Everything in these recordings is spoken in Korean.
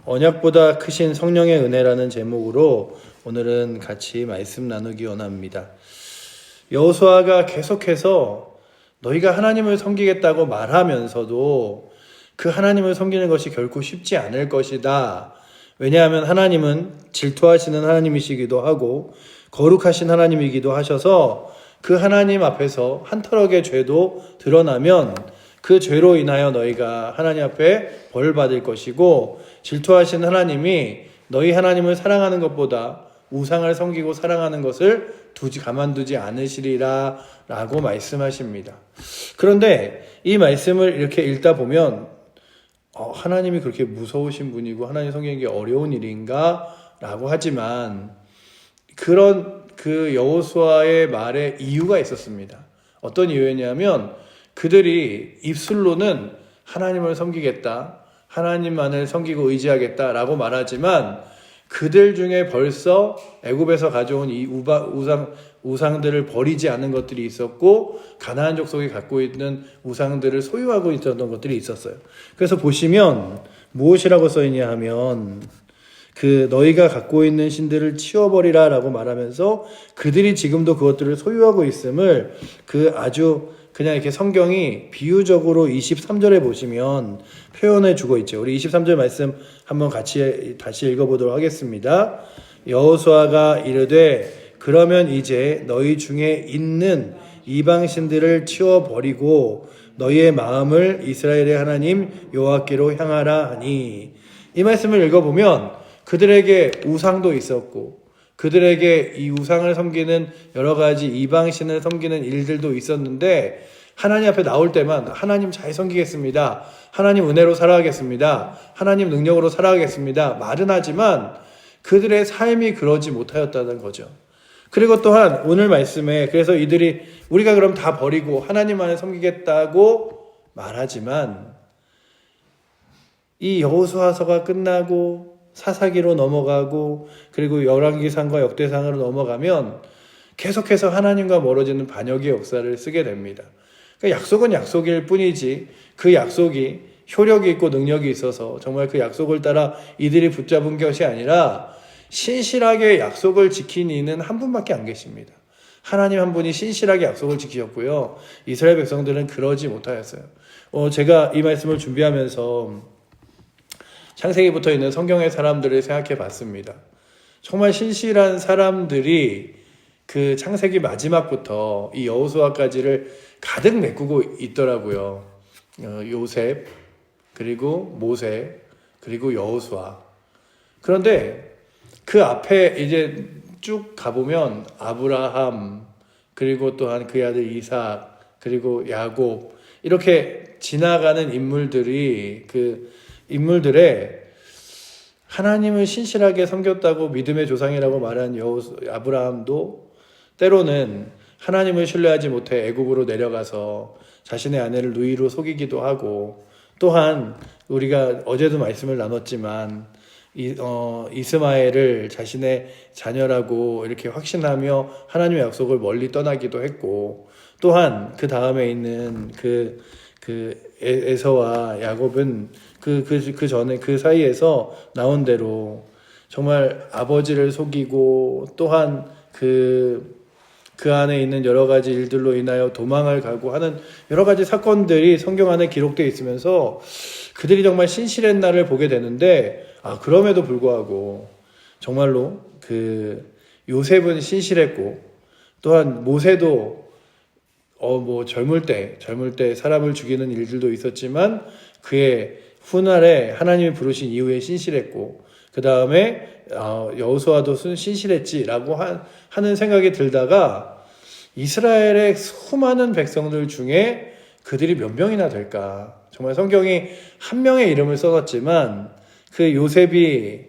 언약보다 크신 성령의 은혜라는 제목으로 오늘은 같이 말씀 나누기 원합니다. 여호수아가 계속해서 너희가 하나님을 섬기겠다고 말하면서도 그 하나님을 섬기는 것이 결코 쉽지 않을 것이다. 왜냐하면 하나님은 질투하시는 하나님이시기도 하고 거룩하신 하나님이기도 하셔서 그 하나님 앞에서 한 터럭의 죄도 드러나면 그 죄로 인하여 너희가 하나님 앞에 벌 받을 것이고, 질투하신 하나님이 너희 하나님을 사랑하는 것보다 우상을 섬기고 사랑하는 것을 가만두지 않으시리라 라고 말씀하십니다. 그런데 이 말씀을 이렇게 읽다 보면 하나님이 그렇게 무서우신 분이고 하나님 섬기는 게 어려운 일인가 라고 하지만, 그런 그 여호수아의 말에 이유가 있었습니다. 어떤 이유였냐면 그들이 입술로는 하나님을 섬기겠다, 하나님만을 섬기고 의지하겠다라고 말하지만 그들 중에 벌써 애굽에서 가져온 이 우상들을 버리지 않은 것들이 있었고, 가나안 족속이 갖고 있는 우상들을 소유하고 있었던 것들이 있었어요. 그래서 보시면 무엇이라고 써있냐 하면 그 너희가 갖고 있는 신들을 치워버리라 라고 말하면서 그들이 지금도 그것들을 소유하고 있음을 아주 그냥 이렇게 성경이 비유적으로 23절에 보시면 표현해 주고 있죠. 우리 23절 말씀 한번 같이 다시 읽어보도록 하겠습니다. 여호수아가 이르되 그러면 이제 너희 중에 있는 이방신들을 치워버리고 너희의 마음을 이스라엘의 하나님 여호와께로 향하라 하니, 이 말씀을 읽어보면 그들에게 우상도 있었고 그들에게 이 우상을 섬기는 여러 가지 이방신을 섬기는 일들도 있었는데, 하나님 앞에 나올 때만 하나님 잘 섬기겠습니다, 하나님 은혜로 살아가겠습니다, 하나님 능력으로 살아가겠습니다 말은 하지만 그들의 삶이 그러지 못하였다는 거죠. 그리고 또한 오늘 말씀에 그래서 이들이 우리가 그럼 다 버리고 하나님만을 섬기겠다고 말하지만, 이 여호수아서가 끝나고 사사기로 넘어가고 그리고 열왕기상과 역대상으로 넘어가면 계속해서 하나님과 멀어지는 반역의 역사를 쓰게 됩니다. 그러니까 약속은 약속일 뿐이지 그 약속이 효력이 있고 능력이 있어서 정말 그 약속을 따라 이들이 붙잡은 것이 아니라 신실하게 약속을 지킨 이는 한 분밖에 안 계십니다. 하나님 한 분이 신실하게 약속을 지키셨고요, 이스라엘 백성들은 그러지 못하였어요. 제가 이 말씀을 준비하면서 창세기 붙어 있는 성경의 사람들을 생각해 봤습니다. 정말 신실한 사람들이 그 창세기 마지막부터 이 여호수아까지를 가득 메꾸고 있더라고요. 요셉, 그리고 모세, 그리고 여호수아. 그런데 그 앞에 이제 쭉 가보면 아브라함, 그리고 또한 그의 아들 이삭, 그리고 야곱, 이렇게 지나가는 인물들이 인물들의 하나님을 신실하게 섬겼다고 믿음의 조상이라고 말한 아브라함도 때로는 하나님을 신뢰하지 못해 애굽으로 내려가서 자신의 아내를 누이로 속이기도 하고, 또한 우리가 어제도 말씀을 나눴지만 이스마엘을 자신의 자녀라고 이렇게 확신하며 하나님의 약속을 멀리 떠나기도 했고, 또한 그 다음에 있는 에서와 야곱은 그 전에 그 사이에서 나온 대로 정말 아버지를 속이고, 또한 그 안에 있는 여러 가지 일들로 인하여 도망을 가고 하는 여러 가지 사건들이 성경 안에 기록되어 있으면서 그들이 정말 신실했나를 보게 되는데, 그럼에도 불구하고 정말로 요셉은 신실했고, 또한 모세도 젊을 때 사람을 죽이는 일들도 있었지만 그의 훗날에 하나님이 부르신 이후에 신실했고, 그 다음에 여호수아도 신실했지라고 하는 생각이 들다가 이스라엘의 수많은 백성들 중에 그들이 몇 명이나 될까? 정말 성경이 한 명의 이름을 써놨지만 그 요셉이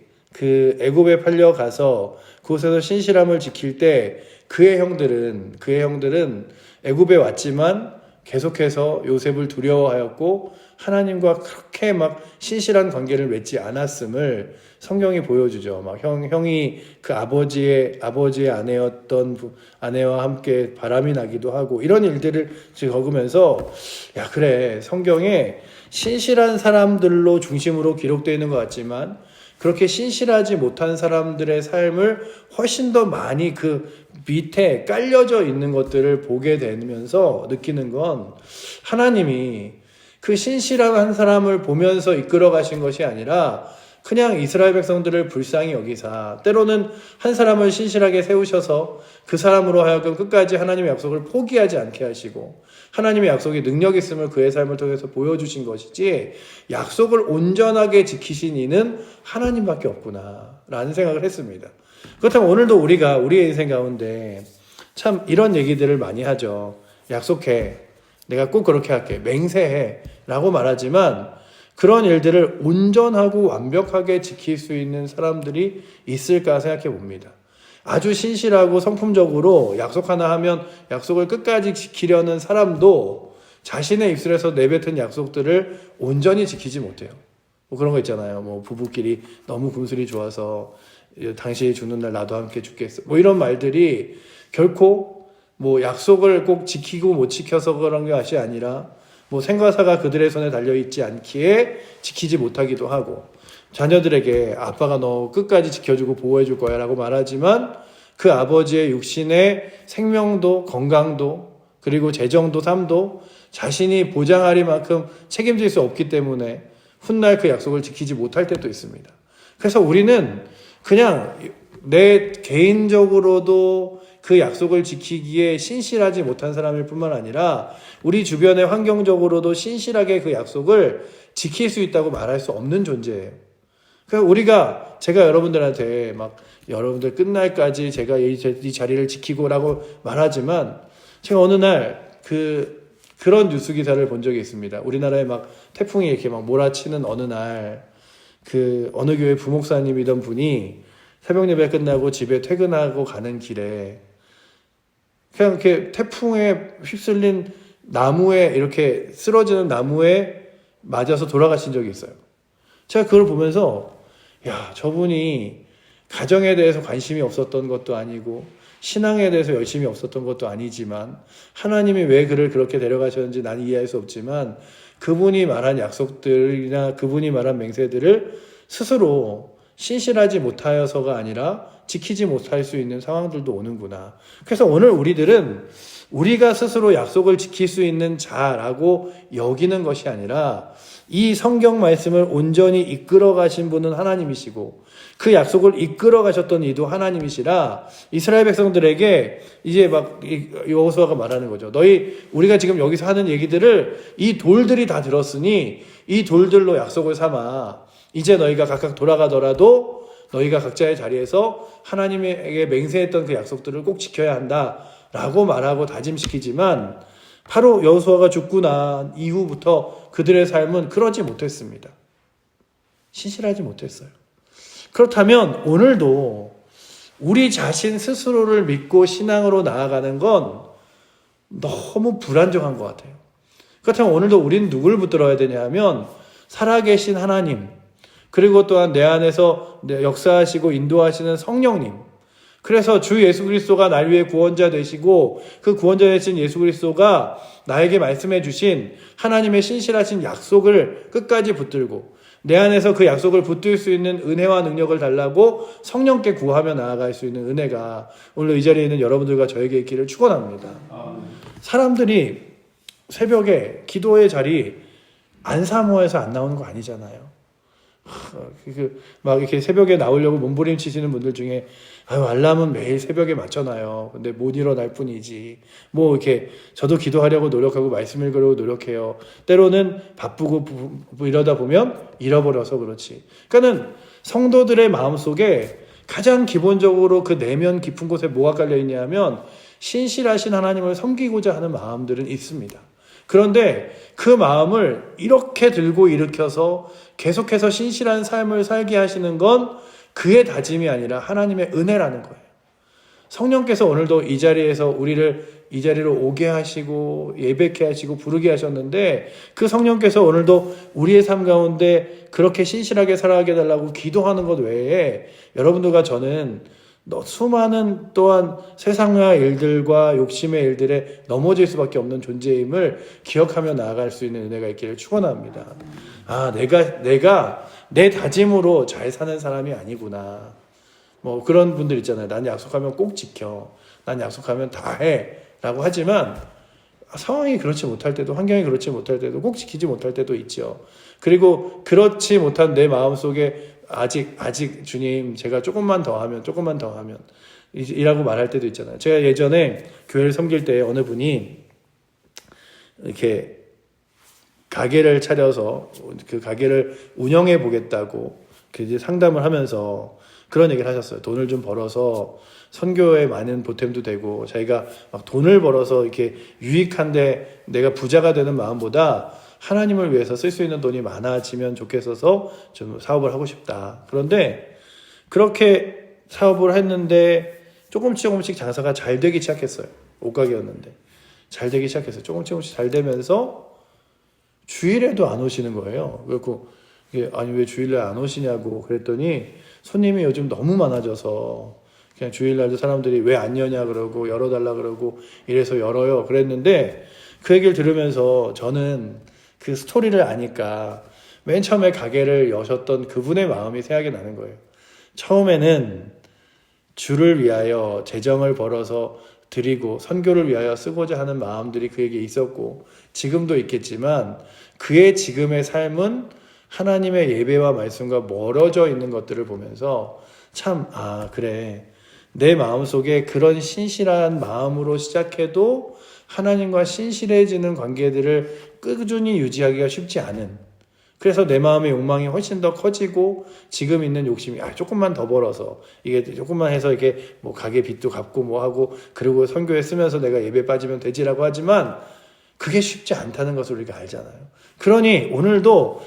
애굽에 팔려가서 그곳에서 신실함을 지킬 때 그의 형들은 애굽에 왔지만 계속해서 요셉을 두려워하였고 하나님과 그렇게 막 신실한 관계를 맺지 않았음을 성경이 보여주죠. 막 형이 그 아버지의 아내였던 아내와 함께 바람이 나기도 하고 이런 일들을 적으면서 야 그래 성경에 신실한 사람들로 중심으로 기록되어 있는 것 같지만 그렇게 신실하지 못한 사람들의 삶을 훨씬 더 많이 그 밑에 깔려져 있는 것들을 보게 되면서 느끼는 건 하나님이 그 신실한 사람을 보면서 이끌어 가신 것이 아니라 그냥 이스라엘 백성들을 불쌍히 여기사 때로는 한 사람을 신실하게 세우셔서 그 사람으로 하여금 끝까지 하나님의 약속을 포기하지 않게 하시고 하나님의 약속이 능력 있음을 그의 삶을 통해서 보여주신 것이지 약속을 온전하게 지키신 이는 하나님밖에 없구나 라는 생각을 했습니다. 그렇다면 오늘도 우리가 우리의 인생 가운데 참 이런 얘기들을 많이 하죠. 약속해. 내가 꼭 그렇게 할게. 맹세해. 라고 말하지만 그런 일들을 온전하고 완벽하게 지킬 수 있는 사람들이 있을까 생각해 봅니다. 아주 신실하고 성품적으로 약속 하나 하면 약속을 끝까지 지키려는 사람도 자신의 입술에서 내뱉은 약속들을 온전히 지키지 못해요. 뭐 그런 거 있잖아요. 뭐 부부끼리 너무 금슬이 좋아서 당신이 죽는 날 나도 함께 죽겠어. 뭐 이런 말들이 결코 뭐 약속을 꼭 지키고 못 지켜서 그런 것이 아니라 뭐 생과사가 그들의 손에 달려있지 않기에 지키지 못하기도 하고 자녀들에게 아빠가 너 끝까지 지켜주고 보호해줄 거야 라고 말하지만 그 아버지의 육신의 생명도 건강도 그리고 재정도 삶도 자신이 보장하리만큼 책임질 수 없기 때문에 훗날 그 약속을 지키지 못할 때도 있습니다. 그래서 우리는 그냥 내 개인적으로도 그 약속을 지키기에 신실하지 못한 사람일 뿐만 아니라 우리 주변의 환경적으로도 신실하게 그 약속을 지킬 수 있다고 말할 수 없는 존재예요. 그러니까 제가 여러분들한테 막 여러분들 끝날까지 제가 이 자리를 지키고라고 말하지만 제가 어느 날 그런 뉴스 기사를 본 적이 있습니다. 우리나라에 막 태풍이 이렇게 막 몰아치는 어느 날 어느 교회 부목사님이던 분이 새벽 예배 끝나고 집에 퇴근하고 가는 길에 그냥 이렇게 태풍에 휩쓸린 나무에 이렇게 쓰러지는 나무에 맞아서 돌아가신 적이 있어요. 제가 그걸 보면서 야 저분이 가정에 대해서 관심이 없었던 것도 아니고 신앙에 대해서 열심히 없었던 것도 아니지만 하나님이 왜 그를 그렇게 데려가셨는지 나는 이해할 수 없지만 그분이 말한 약속들이나 그분이 말한 맹세들을 스스로 신실하지 못하여서가 아니라 지키지 못할 수 있는 상황들도 오는구나. 그래서 오늘 우리들은 우리가 스스로 약속을 지킬 수 있는 자라고 여기는 것이 아니라 이 성경 말씀을 온전히 이끌어 가신 분은 하나님이시고 그 약속을 이끌어 가셨던 이도 하나님이시라 이스라엘 백성들에게 이제 막 여호수아가 말하는 거죠. 우리가 지금 여기서 하는 얘기들을 이 돌들이 다 들었으니 이 돌들로 약속을 삼아 이제 너희가 각각 돌아가더라도 너희가 각자의 자리에서 하나님에게 맹세했던 그 약속들을 꼭 지켜야 한다라고 말하고 다짐시키지만 바로 여호수아가 죽고 난 이후부터 그들의 삶은 그러지 못했습니다. 신실하지 못했어요. 그렇다면 오늘도 우리 자신 스스로를 믿고 신앙으로 나아가는 건 너무 불안정한 것 같아요. 그렇다면 오늘도 우리는 누굴 붙들어야 되냐 하면 살아계신 하나님 그리고 또한 내 안에서 역사하시고 인도하시는 성령님 그래서 주 예수 그리스도가 날 위해 구원자 되시고 그 구원자 되신 예수 그리스도가 나에게 말씀해 주신 하나님의 신실하신 약속을 끝까지 붙들고 내 안에서 그 약속을 붙들 수 있는 은혜와 능력을 달라고 성령께 구하며 나아갈 수 있는 은혜가 오늘 이 자리에 있는 여러분들과 저에게 있기를 축원합니다. 사람들이 새벽에 기도의 자리 안 사모해서 안 나오는 거 아니잖아요. 막 이렇게 새벽에 나오려고 몸부림치시는 분들 중에 알람은 매일 새벽에 맞춰놔요. 근데 못 일어날 뿐이지. 뭐 이렇게 저도 기도하려고 노력하고 말씀 읽으려고 노력해요. 때로는 바쁘고 이러다 보면 잃어버려서 그렇지. 그러니까는 성도들의 마음속에 가장 기본적으로 그 내면 깊은 곳에 뭐가 깔려 있냐면 신실하신 하나님을 섬기고자 하는 마음들은 있습니다. 그런데 그 마음을 이렇게 들고 일으켜서 계속해서 신실한 삶을 살게 하시는 건 그의 다짐이 아니라 하나님의 은혜라는 거예요. 성령께서 오늘도 이 자리에서 우리를 이 자리로 오게 하시고 예배케 하시고 부르게 하셨는데 그 성령께서 오늘도 우리의 삶 가운데 그렇게 신실하게 살아가게 해달라고 기도하는 것 외에 여러분들과 저는 수많은 또한 세상의 일들과 욕심의 일들에 넘어질 수밖에 없는 존재임을 기억하며 나아갈 수 있는 은혜가 있기를 축원합니다. 아, 내가 내 다짐으로 잘 사는 사람이 아니구나. 뭐 그런 분들 있잖아요. 난 약속하면 꼭 지켜. 난 약속하면 다 해. 라고 하지만 상황이 그렇지 못할 때도, 환경이 그렇지 못할 때도, 꼭 지키지 못할 때도 있죠. 그리고 그렇지 못한 내 마음속에 아직 주님 제가 조금만 더 하면 이라고 말할 때도 있잖아요. 제가 예전에 교회를 섬길 때 어느 분이 이렇게 가게를 차려서 그 가게를 운영해 보겠다고 이제 상담을 하면서 그런 얘기를 하셨어요. 돈을 좀 벌어서 선교에 많은 보탬도 되고 자기가 막 돈을 벌어서 이렇게 유익한데 내가 부자가 되는 마음보다 하나님을 위해서 쓸 수 있는 돈이 많아지면 좋겠어서 좀 사업을 하고 싶다. 그런데 그렇게 사업을 했는데 조금씩 장사가 잘 되기 시작했어요. 옷가게였는데 잘 되기 시작했어요. 조금씩 잘 되면서 주일에도 안 오시는 거예요. 그래서 아니 왜 주일날 안 오시냐고 그랬더니 손님이 요즘 너무 많아져서 그냥 주일날도 사람들이 왜 안 여냐 그러고 열어달라 그러고 이래서 열어요 그랬는데 그 얘기를 들으면서 저는 그 스토리를 아니까 맨 처음에 가게를 여셨던 그분의 마음이 생각이 나는 거예요. 처음에는 주를 위하여 재정을 벌어서 드리고 선교를 위하여 쓰고자 하는 마음들이 그에게 있었고 지금도 있겠지만 그의 지금의 삶은 하나님의 예배와 말씀과 멀어져 있는 것들을 보면서 참 그래 내 마음속에 그런 신실한 마음으로 시작해도 하나님과 신실해지는 관계들을 꾸준히 유지하기가 쉽지 않은, 그래서 내 마음의 욕망이 훨씬 더 커지고 지금 있는 욕심이 조금만 더 벌어서 이게 조금만 해서 이게 뭐 가게 빚도 갚고 뭐 하고 그리고 선교에 쓰면서 내가 예배 빠지면 되지라고 하지만 그게 쉽지 않다는 것을 우리가 알잖아요. 그러니 오늘도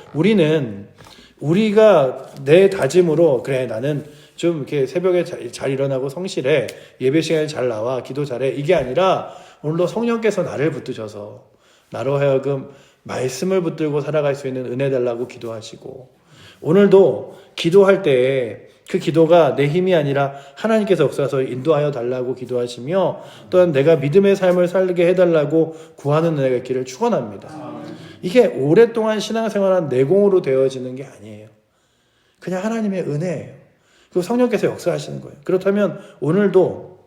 우리가 내 다짐으로 그래 나는 좀 이렇게 새벽에 잘 일어나고 성실해, 예배 시간에 잘 나와, 기도 잘해, 이게 아니라 오늘도 성령께서 나를 붙드셔서 나로 하여금 말씀을 붙들고 살아갈 수 있는 은혜 달라고 기도하시고, 오늘도 기도할 때 그 기도가 내 힘이 아니라 하나님께서 역사하셔서 인도하여 달라고 기도하시며 또한 내가 믿음의 삶을 살게 해달라고 구하는 은혜가 있기를 축원합니다. 이게 오랫동안 신앙생활한 내공으로 되어지는 게 아니에요. 그냥 하나님의 은혜예요. 그리고 성령께서 역사하시는 거예요. 그렇다면 오늘도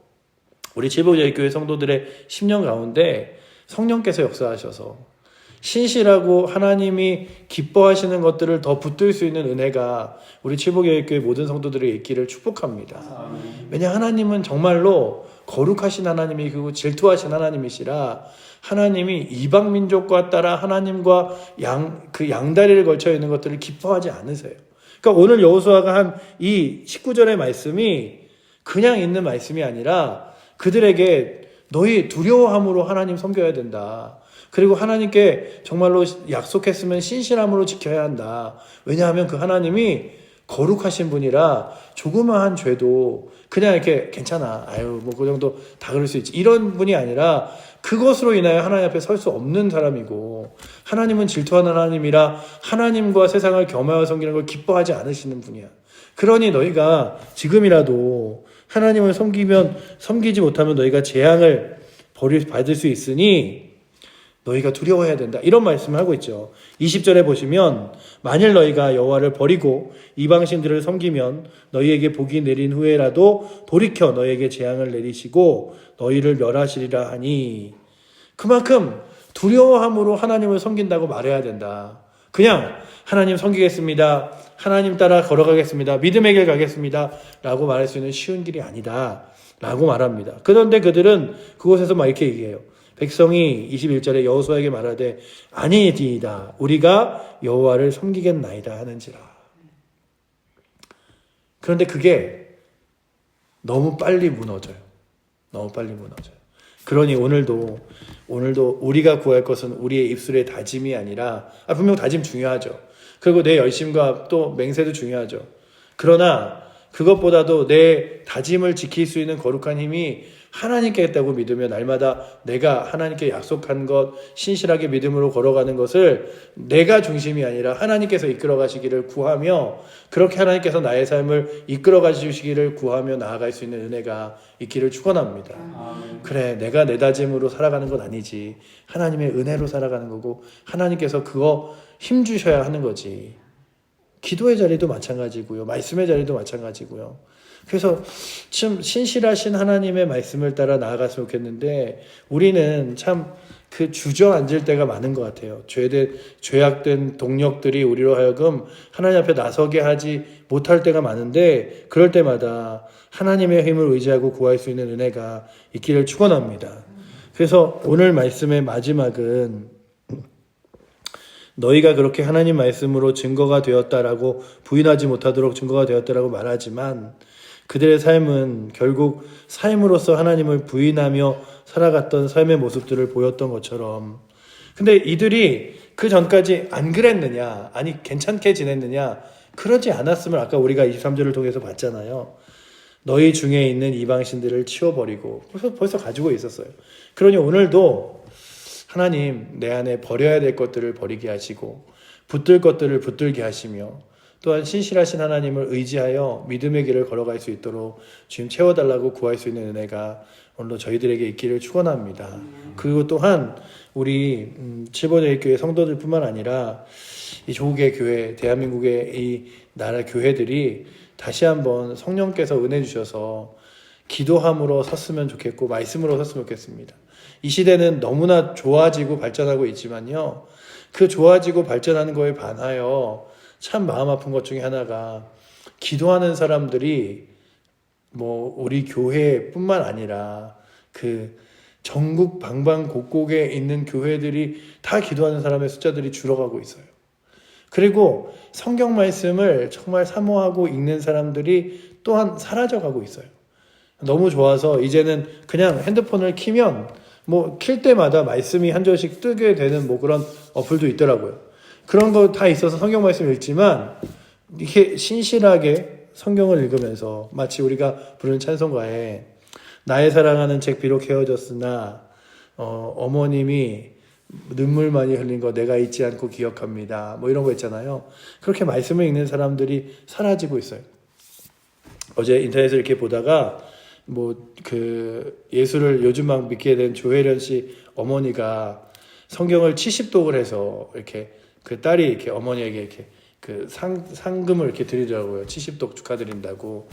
우리 칠복제일교회 성도들의 10년 가운데 성령께서 역사하셔서 신실하고 하나님이 기뻐하시는 것들을 더 붙들 수 있는 은혜가 우리 칠복교회 모든 성도들에게 있기를 축복합니다. 왜냐 하나님은 정말로 거룩하신 하나님이고 질투하신 하나님이시라 하나님이 이방 민족과 따라 하나님과 양다리를 걸쳐 있는 것들을 기뻐하지 않으세요. 그러니까 오늘 여호수아가 한 이 19절의 말씀이 그냥 있는 말씀이 아니라 그들에게 너희 두려워함으로 하나님 섬겨야 된다. 그리고 하나님께 정말로 약속했으면 신실함으로 지켜야 한다. 왜냐하면 그 하나님이 거룩하신 분이라 조그마한 죄도 그냥 이렇게 괜찮아. 뭐 그 정도 다 그럴 수 있지. 이런 분이 아니라 그것으로 인하여 하나님 앞에 설 수 없는 사람이고 하나님은 질투하는 하나님이라 하나님과 세상을 겸하여 섬기는 걸 기뻐하지 않으시는 분이야. 그러니 너희가 지금이라도 하나님을 섬기지 못하면 너희가 재앙을 받을 수 있으니 너희가 두려워해야 된다. 이런 말씀을 하고 있죠. 20절에 보시면 만일 너희가 여호와를 버리고 이방신들을 섬기면 너희에게 복이 내린 후에라도 돌이켜 너희에게 재앙을 내리시고 너희를 멸하시리라 하니, 그만큼 두려워함으로 하나님을 섬긴다고 말해야 된다. 그냥 하나님 섬기겠습니다, 하나님 따라 걸어가겠습니다, 믿음의 길 가겠습니다 라고 말할 수 있는 쉬운 길이 아니다 라고 말합니다. 그런데 그들은 그곳에서 막 이렇게 얘기해요. 백성이 21절에 여호수아에게 말하되 아니니이다 우리가 여호와를 섬기겠나이다 하는지라. 그런데 그게 너무 빨리 무너져요. 그러니 오늘도 우리가 구할 것은 우리의 입술의 다짐이 아니라 분명 다짐 중요하죠. 그리고 내 열심과 또 맹세도 중요하죠. 그러나 그것보다도 내 다짐을 지킬 수 있는 거룩한 힘이 하나님께 있다고 믿으며 날마다 내가 하나님께 약속한 것, 신실하게 믿음으로 걸어가는 것을 내가 중심이 아니라 하나님께서 이끌어 가시기를 구하며, 그렇게 하나님께서 나의 삶을 이끌어 가주시기를 구하며 나아갈 수 있는 은혜가 있기를 축원합니다. 그래, 내가 내 다짐으로 살아가는 건 아니지. 하나님의 은혜로 살아가는 거고, 하나님께서 그거 힘 주셔야 하는 거지. 기도의 자리도 마찬가지고요. 말씀의 자리도 마찬가지고요. 그래서 참 신실하신 하나님의 말씀을 따라 나아갔으면 좋겠는데, 우리는 참 그 주저앉을 때가 많은 것 같아요. 죄악된 동력들이 우리로 하여금 하나님 앞에 나서게 하지 못할 때가 많은데, 그럴 때마다 하나님의 힘을 의지하고 구할 수 있는 은혜가 있기를 축원합니다. 그래서 오늘 말씀의 마지막은 너희가 그렇게 하나님 말씀으로 증거가 되었다라고 부인하지 못하도록 증거가 되었다라고 말하지만, 그들의 삶은 결국 삶으로서 하나님을 부인하며 살아갔던 삶의 모습들을 보였던 것처럼, 근데 이들이 그 전까지 안 그랬느냐, 아니 괜찮게 지냈느냐, 그러지 않았음을 아까 우리가 23절을 통해서 봤잖아요. 너희 중에 있는 이방신들을 치워버리고, 벌써 가지고 있었어요. 그러니 오늘도 하나님 내 안에 버려야 될 것들을 버리게 하시고 붙들 것들을 붙들게 하시며, 또한 신실하신 하나님을 의지하여 믿음의 길을 걸어갈 수 있도록 주님 채워달라고 구할 수 있는 은혜가 오늘도 저희들에게 있기를 축원합니다. 그리고 또한 우리 칠보대교회 성도들뿐만 아니라 이 조국의 교회, 대한민국의 이 나라 교회들이 다시 한번 성령께서 은혜 주셔서 기도함으로 섰으면 좋겠고 말씀으로 섰으면 좋겠습니다. 이 시대는 너무나 좋아지고 발전하고 있지만요, 그 좋아지고 발전하는 거에 반하여 참 마음 아픈 것 중에 하나가, 기도하는 사람들이 우리 교회뿐만 아니라 그 전국 방방곡곡에 있는 교회들이 다 기도하는 사람의 숫자들이 줄어가고 있어요. 그리고 성경 말씀을 정말 사모하고 읽는 사람들이 또한 사라져가고 있어요. 너무 좋아서 이제는 그냥 핸드폰을 키면 킬 때마다 말씀이 한 절씩 뜨게 되는 그런 어플도 있더라고요. 그런 거 다 있어서 성경 말씀을 읽지만, 이렇게 신실하게 성경을 읽으면서 마치 우리가 부르는 찬송가에 나의 사랑하는 책 비록 헤어졌으나 어머님이 눈물 많이 흘린 거 내가 잊지 않고 기억합니다. 이런 거 있잖아요. 그렇게 말씀을 읽는 사람들이 사라지고 있어요. 어제 인터넷을 이렇게 보다가 예수를 요즘 막 믿게 된 조혜련 씨 어머니가 성경을 70독을 해서 이렇게 그 딸이 이렇게 어머니에게 이렇게 그 상금을 이렇게 드리더라고요. 70독 축하드린다고.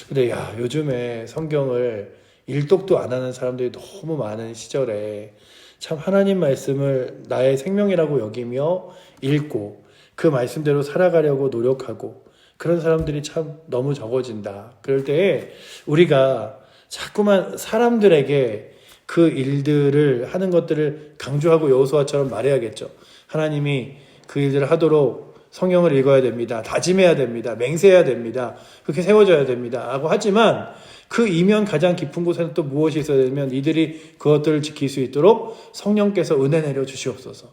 근데 요즘에 성경을 1독도 안 하는 사람들이 너무 많은 시절에 참 하나님 말씀을 나의 생명이라고 여기며 읽고 그 말씀대로 살아가려고 노력하고 그런 사람들이 참 너무 적어진다. 그럴 때에 우리가 자꾸만 사람들에게 그 일들을 하는 것들을 강조하고 여호수아처럼 말해야겠죠. 하나님이 그 일들을 하도록 성경을 읽어야 됩니다. 다짐해야 됩니다. 맹세해야 됩니다. 그렇게 세워져야 됩니다. 라고 하지만 그 이면 가장 깊은 곳에는 또 무엇이 있어야 되면 이들이 그것들을 지킬 수 있도록 성령께서 은혜 내려 주시옵소서.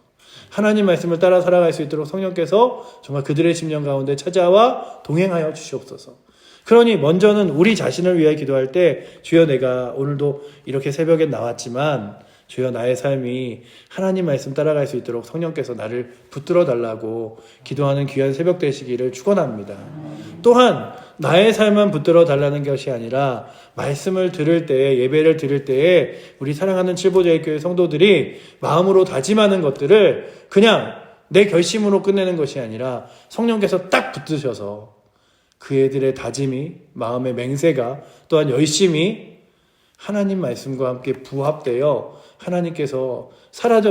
하나님 말씀을 따라 살아갈 수 있도록 성령께서 정말 그들의 심령 가운데 찾아와 동행하여 주시옵소서. 그러니 먼저는 우리 자신을 위해 기도할 때, 주여 내가 오늘도 이렇게 새벽에 나왔지만 주여 나의 삶이 하나님 말씀 따라갈 수 있도록 성령께서 나를 붙들어 달라고 기도하는 귀한 새벽 되시기를 축원합니다. 또한 나의 삶만 붙들어 달라는 것이 아니라 말씀을 들을 때에, 예배를 들을 때에 우리 사랑하는 칠보제일교회 성도들이 마음으로 다짐하는 것들을 그냥 내 결심으로 끝내는 것이 아니라 성령께서 딱 붙드셔서 그 애들의 다짐이, 마음의 맹세가, 또한 열심이 하나님 말씀과 함께 부합되어 하나님께서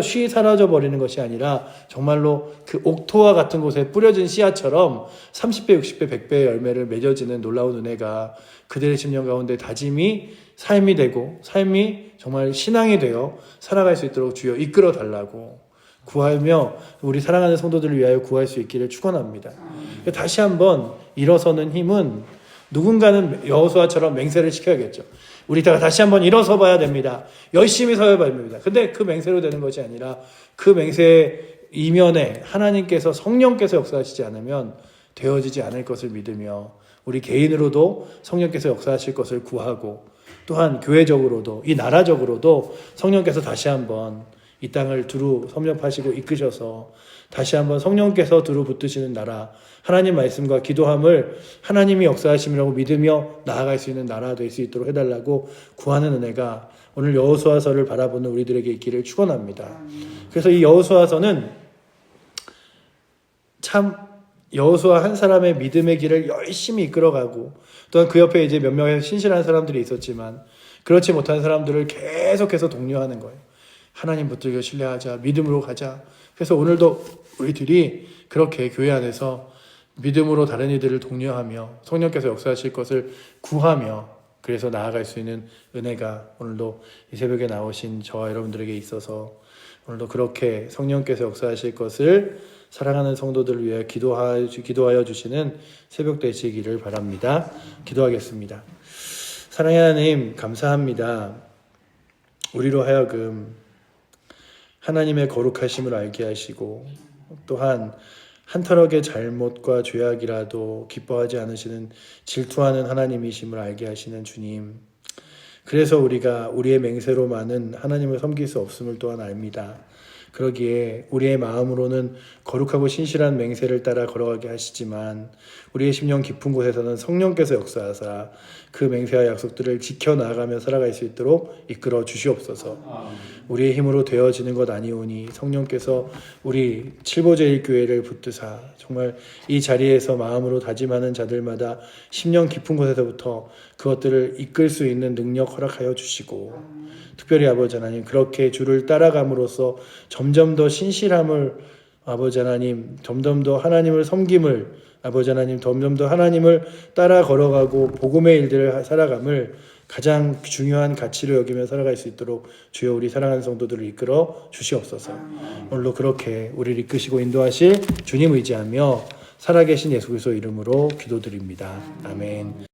쉬 사라져 버리는 것이 아니라 정말로 그 옥토와 같은 곳에 뿌려진 씨앗처럼 30배, 60배, 100배의 열매를 맺어지는 놀라운 은혜가 그들의 심령 가운데 다짐이 삶이 되고 삶이 정말 신앙이 되어 살아갈 수 있도록 주여 이끌어 달라고 구하며 우리 사랑하는 성도들을 위하여 구할 수 있기를 축원합니다. 다시 한번 일어서는 힘은 누군가는 여호수아처럼 맹세를 시켜야겠죠. 우리 다시 한번 일어서 봐야 됩니다. 열심히 서야 됩니다. 근데 그 맹세로 되는 것이 아니라 그 맹세 이면에 하나님께서 성령께서 역사하시지 않으면 되어지지 않을 것을 믿으며 우리 개인으로도 성령께서 역사하실 것을 구하고 또한 교회적으로도 이 나라적으로도 성령께서 다시 한번 이 땅을 두루 섭렵하시고 이끄셔서 다시 한번 성령께서 두루 붙드시는 나라, 하나님 말씀과 기도함을 하나님이 역사하심이라고 믿으며 나아갈 수 있는 나라가 될 수 있도록 해달라고 구하는 은혜가 오늘 여호수아서를 바라보는 우리들에게 있기를 축원합니다. 그래서 이 여호수아서는 참 여호수아 한 사람의 믿음의 길을 열심히 이끌어가고 또한 그 옆에 이제 몇 명의 신실한 사람들이 있었지만 그렇지 못한 사람들을 계속해서 독려하는 거예요. 하나님 붙들고 신뢰하자, 믿음으로 가자. 그래서 오늘도 우리들이 그렇게 교회 안에서 믿음으로 다른 이들을 독려하며 성령께서 역사하실 것을 구하며 그래서 나아갈 수 있는 은혜가 오늘도 이 새벽에 나오신 저와 여러분들에게 있어서 오늘도 그렇게 성령께서 역사하실 것을 사랑하는 성도들을 위해 기도하여 주시는 새벽 되시기를 바랍니다. 기도하겠습니다. 사랑의 하나님 감사합니다. 우리로 하여금 하나님의 거룩하심을 알게 하시고 또한 한 털억의 잘못과 죄악이라도 기뻐하지 않으시는 질투하는 하나님이심을 알게 하시는 주님. 그래서 우리가 우리의 맹세로만은 하나님을 섬길 수 없음을 또한 압니다. 그러기에 우리의 마음으로는 거룩하고 신실한 맹세를 따라 걸어가게 하시지만 우리의 심령 깊은 곳에서는 성령께서 역사하사 그 맹세와 약속들을 지켜나가며 살아갈 수 있도록 이끌어 주시옵소서. 우리의 힘으로 되어지는 것 아니오니 성령께서 우리 칠보제일교회를 붙드사 정말 이 자리에서 마음으로 다짐하는 자들마다 심령 깊은 곳에서부터 그것들을 이끌 수 있는 능력 허락하여 주시고 특별히 아버지 하나님 그렇게 주를 따라감으로써 점점 더 신실함을 아버지 하나님 점점 더 하나님을 섬김을 아버지 하나님 점점 더 하나님을 따라 걸어가고 복음의 일들을 살아감을 가장 중요한 가치로 여기며 살아갈 수 있도록 주여 우리 사랑하는 성도들을 이끌어 주시옵소서. 오늘도 그렇게 우리를 이끄시고 인도하실 주님 의지하며 살아계신 예수 그리스도 이름으로 기도드립니다. 아멘.